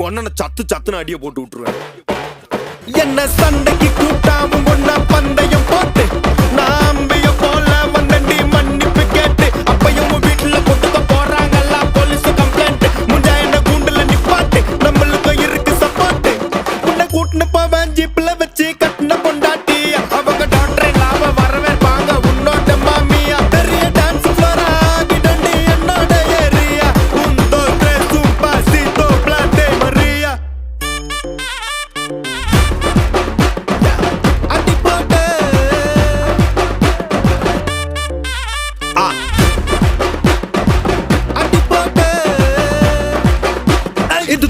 உங்க அண்ணனை சத்து சத்துன்னு அடிய போட்டு விட்டுருவேன். என்ன சண்டைக்கு கூட்டாவும் ஒன்னா பந்தயம் போட்டு நாம்பிய போல வந்தண்டி மன்னிப்பு கேட்டு அப்பையும் வீட்டுல கொட்டுக்க போறாங்கல்ல போலீஸ் கம்ப்ளைண்ட். முஞ்சா என்ன கூண்டுல நிப்பாட்டு நம்மளுக்கு இருக்கு சப்போர்ட். உன்னை கூட்டுன்னு போவேன் ஜீப்ல வச்சு கட்டின பொண்டாட்டி அவங்க டாக்டர் இல்லாம வரவேற்பாங்க உன்னோட மாமியா. பெரிய டான்ஸ் ஃப்ளோரா கிடண்டி என்னோட ஏரியா உந்தோ ட்ரெஸ்ஸும் பாசித்தோ பிளாட்டே மரியா. அடி போட்டு அடி போட்டு இது